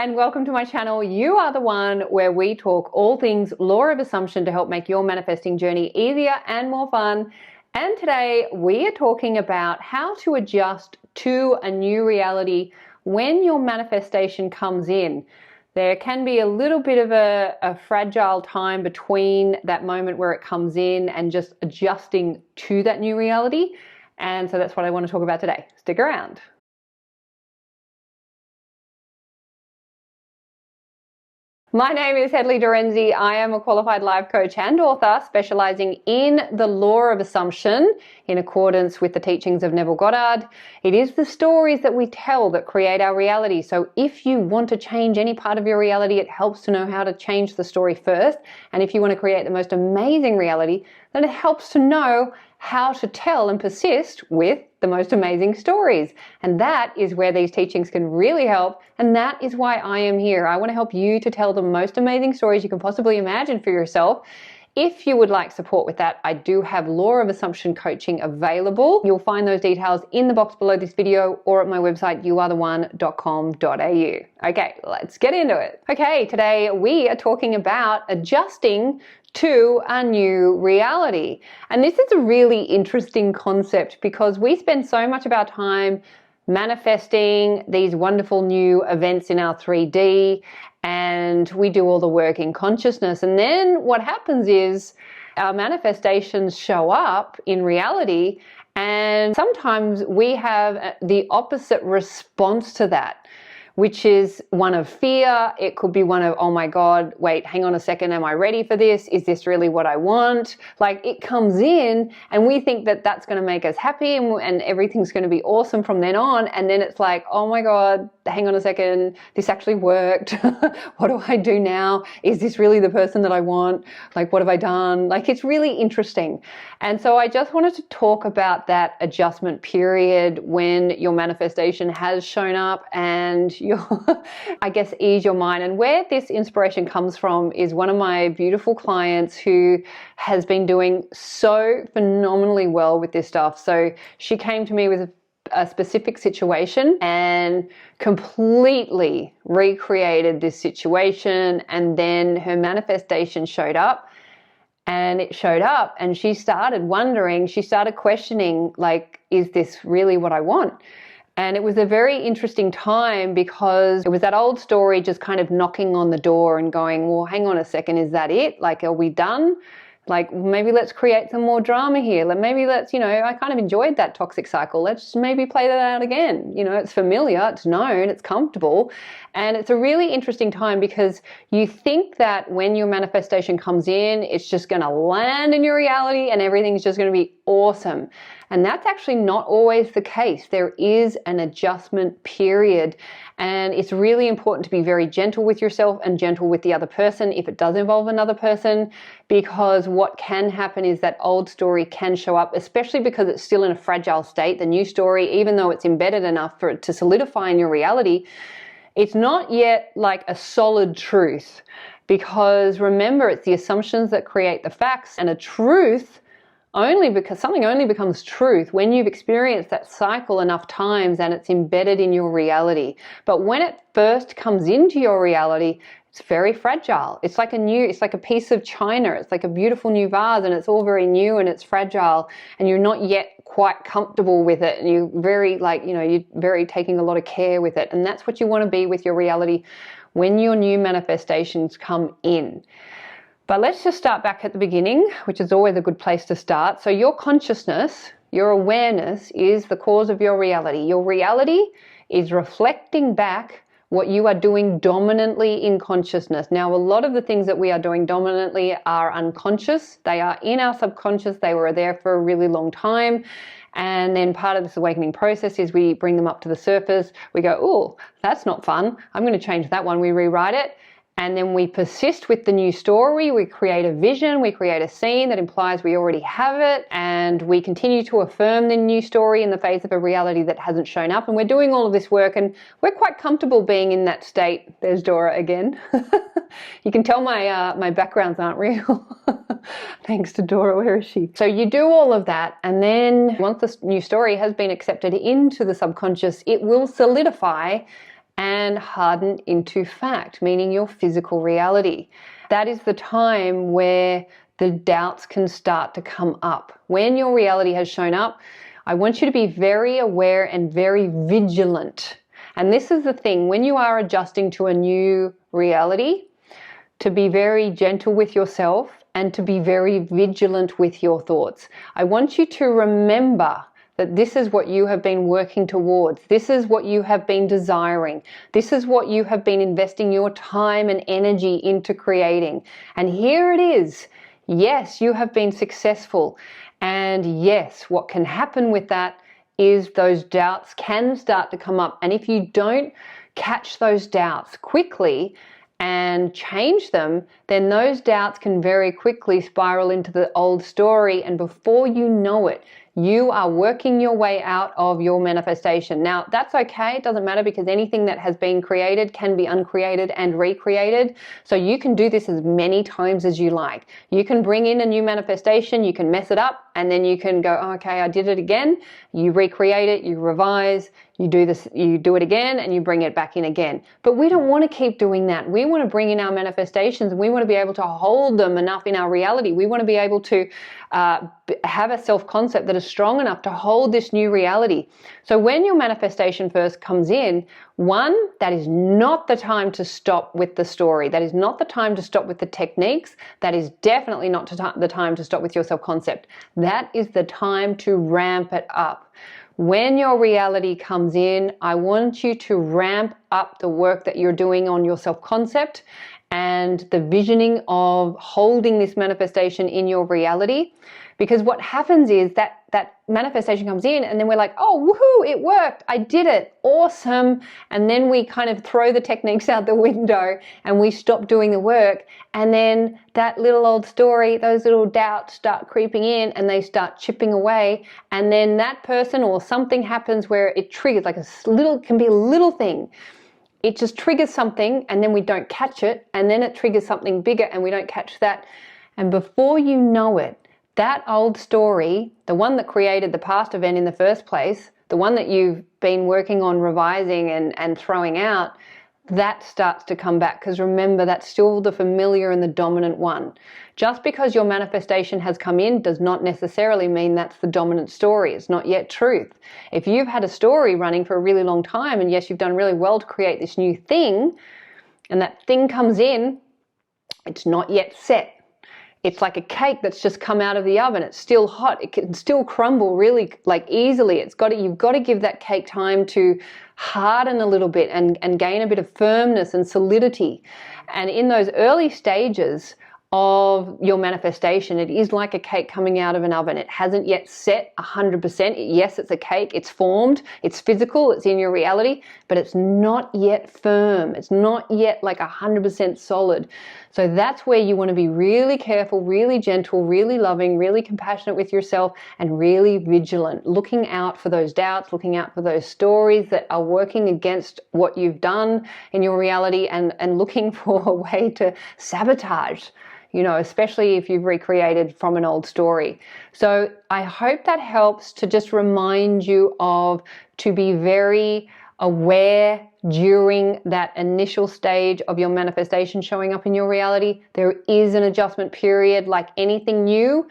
and welcome to my channel. You are the one, where we talk all things law of assumption to help make your manifesting journey easier and more fun. And today we are talking about how to adjust to a new reality when your manifestation comes in. There can be a little bit of a fragile time between that moment where it comes in and just adjusting to that new reality. And so that's what I want to talk about today. Stick around. My name is Hedley Derenzie. I am a qualified life coach and author specializing in the law of assumption in accordance with the teachings of Neville. It is the stories that we tell that create our reality. So if you want to change any part of your reality, it helps to know how to change the story first. And if you want to create the most amazing reality, then it helps to know how to tell and persist with the most amazing stories. And that is where these teachings can really help. And that is why I am here. I want to help you to tell the most amazing stories you can possibly imagine for yourself. If you would like support with that, I do have Law of Assumption coaching available. You'll find those details in the box below this video or at my website, youaretheone.com.au. Okay, let's get into it. Okay, today we are talking about adjusting to a new reality. And this is a really interesting concept because we spend so much of our time manifesting these wonderful new events in our 3D, and we do all the work in consciousness. And then what happens is our manifestations show up in reality, and sometimes we have the opposite response to that, which is one of fear. It could be one of, oh my God, wait, hang on a second. Am I ready for this? Is this really what I want? Like, it comes in and we think that that's going to make us happy and everything's going to be awesome from then on. And then it's like, oh my God, hang on a second. This actually worked. What do I do now? Is this really the person that I want? Like, what have I done? Like, it's really interesting. And so I just wanted to talk about that adjustment period when your manifestation has shown up and I guess ease your mind. And where this inspiration comes from is one of my beautiful clients who has been doing so phenomenally well with this stuff. So she came to me with a specific situation and completely recreated this situation, and then her manifestation showed up. And it showed up and she started wondering, she started questioning, like, is this really what I want? And it was a very interesting time because it was that old story just kind of knocking on the door and going, well, hang on a second, is that it? Like, are we done? Like, maybe let's create some more drama here. Maybe let's, I kind of enjoyed that toxic cycle. Let's maybe play that out again. It's familiar, it's known, it's comfortable. And it's a really interesting time because you think that when your manifestation comes in, it's just going to land in your reality and everything's just going to be awesome. And that's actually not always the case. There is an adjustment period, and it's really important to be very gentle with yourself and gentle with the other person if it does involve another person, because what can happen is that old story can show up, especially because it's still in a fragile state. The new story, even though it's embedded enough for it to solidify in your reality, it's not yet like a solid truth, because remember, it's the assumptions that create the facts, and a truth something only becomes truth when you've experienced that cycle enough times and it's embedded in your reality. But when it first comes into your reality, it's very fragile. It's like a piece of china. It's like a beautiful new vase, and it's all very new and it's fragile, and you're not yet quite comfortable with it, and you're very you're very taking a lot of care with it. And that's what you want to be with your reality when your new manifestations come in. But let's just start back at the beginning, which is always a good place to start. So your consciousness, your awareness, is the cause of your reality. Your reality is reflecting back what you are doing dominantly in consciousness. Now, a lot of the things that we are doing dominantly are unconscious. They are in our subconscious. They were there for a really long time. And then part of this awakening process is we bring them up to the surface. We go, oh, that's not fun. I'm going to change that one. We rewrite it. And then we persist with the new story. We create a vision, we create a scene that implies we already have it, and we continue to affirm the new story in the face of a reality that hasn't shown up. And we're doing all of this work, and we're quite comfortable being in that state. There's Dora again. You can tell my backgrounds aren't real. Thanks to Dora, where is she? So you do all of that, and then once the new story has been accepted into the subconscious, it will solidify and harden into fact, meaning your physical reality. That is the time where the doubts can start to come up. When your reality has shown up, I want you to be very aware and very vigilant. And this is the thing, when you are adjusting to a new reality, to be very gentle with yourself and to be very vigilant with your thoughts. I want you to remember that this is what you have been working towards. This is what you have been desiring. This is what you have been investing your time and energy into creating. And here it is. Yes, you have been successful. And yes, what can happen with that is those doubts can start to come up. And if you don't catch those doubts quickly and change them, then those doubts can very quickly spiral into the old story. And before you know it, you are working your way out of your manifestation. Now, that's okay. It doesn't matter, because anything that has been created can be uncreated and recreated. So you can do this as many times as you like. You can bring in a new manifestation, you can mess it up, and then you can go, oh, okay, I did it again. You recreate it, you revise, you do this, you do it again, and you bring it back in again. But we don't want to keep doing that. We want to bring in our manifestations, and we want to be able to hold them enough in our reality. We want to be able to have a self-concept that is strong enough to hold this new reality. So when your manifestation first comes in, one, that is not the time to stop with the story. That is not the time to stop with the techniques. That is definitely not the time to stop with your self-concept. That is the time to ramp it up. When your reality comes in, I want you to ramp up the work that you're doing on your self-concept and the visioning of holding this manifestation in your reality. Because what happens is that manifestation comes in, and then we're like, oh, woohoo, it worked. I did it. Awesome. And then we kind of throw the techniques out the window and we stop doing the work. And then that little old story, those little doubts start creeping in and they start chipping away. And then that person or something happens where it triggers, like can be a little thing. It just triggers something, and then we don't catch it. And then it triggers something bigger and we don't catch that. And before you know it, that old story, the one that created the past event in the first place, the one that you've been working on revising and throwing out, that starts to come back. Because remember, that's still the familiar and the dominant one. Just because your manifestation has come in does not necessarily mean that's the dominant story. It's not yet truth. If you've had a story running for a really long time, and yes, you've done really well to create this new thing, and that thing comes in, it's not yet set. It's like a cake that's just come out of the oven. It's still hot. It can still crumble really easily. You've got to give that cake time to harden a little bit and gain a bit of firmness and solidity. And in those early stages of your manifestation, it is like a cake coming out of an oven. It hasn't yet set 100%. Yes, it's a cake. It's formed. It's physical. It's in your reality, but it's not yet firm. It's not yet 100% solid. So that's where you want to be really careful, really gentle, really loving, really compassionate with yourself, and really vigilant, looking out for those doubts, looking out for those stories that are working against what you've done in your reality, and looking for a way to sabotage, especially if you've recreated from an old story. So I hope that helps to just remind you to be very aware during that initial stage of your manifestation showing up in your reality. There is an adjustment period. Like anything new,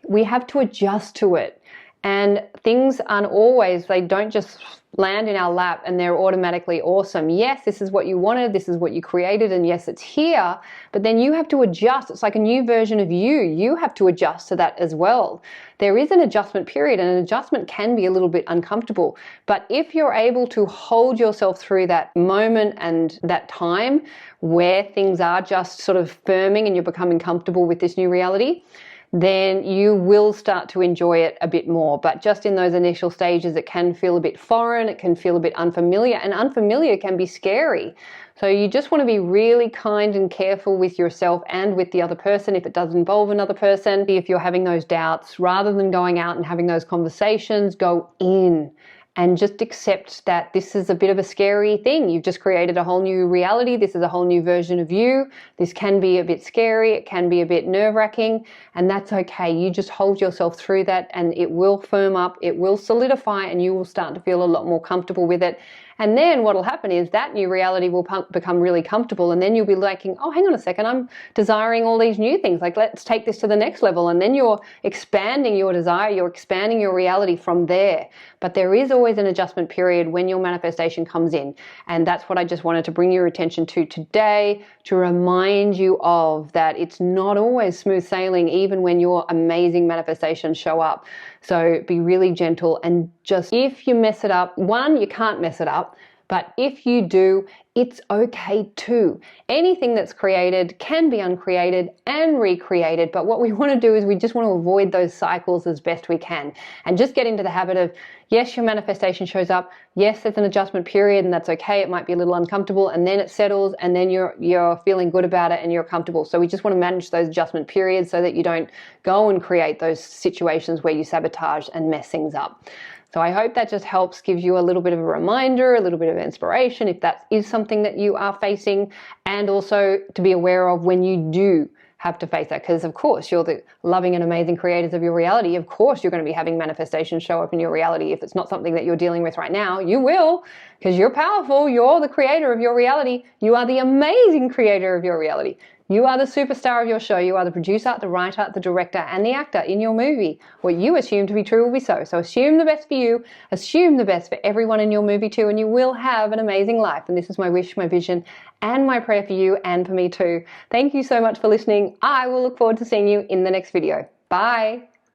we have to adjust to it. And things aren't always, they don't just land in our lap and they're automatically awesome. Yes, this is what you wanted, this is what you created, and yes, it's here, but then you have to adjust. It's like a new version of you. You have to adjust to that as well. There is an adjustment period, and an adjustment can be a little bit uncomfortable. But if you're able to hold yourself through that moment and that time where things are just sort of firming and you're becoming comfortable with this new reality, then you will start to enjoy it a bit more. But just in those initial stages, it can feel a bit foreign, it can feel a bit unfamiliar, and unfamiliar can be scary. So you just want to be really kind and careful with yourself and with the other person if it does involve another person. If you're having those doubts, rather than going out and having those conversations, go in and just accept that this is a bit of a scary thing. You've just created a whole new reality. This is a whole new version of you. This can be a bit scary. It can be a bit nerve-wracking, and that's okay. You just hold yourself through that, and it will firm up, it will solidify, and you will start to feel a lot more comfortable with it. And then what will happen is that new reality will become really comfortable, and then you'll be liking, oh, hang on a second, I'm desiring all these new things. Like, let's take this to the next level. And then you're expanding your desire, you're expanding your reality from there. But there is always an adjustment period when your manifestation comes in. And that's what I just wanted to bring your attention to today, to remind you of that it's not always smooth sailing, even when your amazing manifestations show up. So be really gentle, and just, if you mess it up, one, you can't mess it up, but if you do, it's okay too. Anything that's created can be uncreated and recreated, but what we want to do is we just want to avoid those cycles as best we can, and just get into the habit of, yes, your manifestation shows up, yes, there's an adjustment period, and that's okay, it might be a little uncomfortable, and then it settles, and then you're feeling good about it and you're comfortable. So we just want to manage those adjustment periods so that you don't go and create those situations where you sabotage and mess things up. So I hope that just helps, gives you a little bit of a reminder, a little bit of inspiration if that is something that you are facing, and also to be aware of when you do have to face that, because of course you're the loving and amazing creators of your reality. Of course you're going to be having manifestations show up in your reality. If it's not something that you're dealing with right now, you will, because you're powerful. You're the creator of your reality. You are the amazing creator of your reality. You are the superstar of your show. You are the producer, the writer, the director, and the actor in your movie. What you assume to be true will be so. So assume the best for you. Assume the best for everyone in your movie too, and you will have an amazing life. And this is my wish, my vision, and my prayer for you and for me too. Thank you so much for listening. I will look forward to seeing you in the next video. Bye.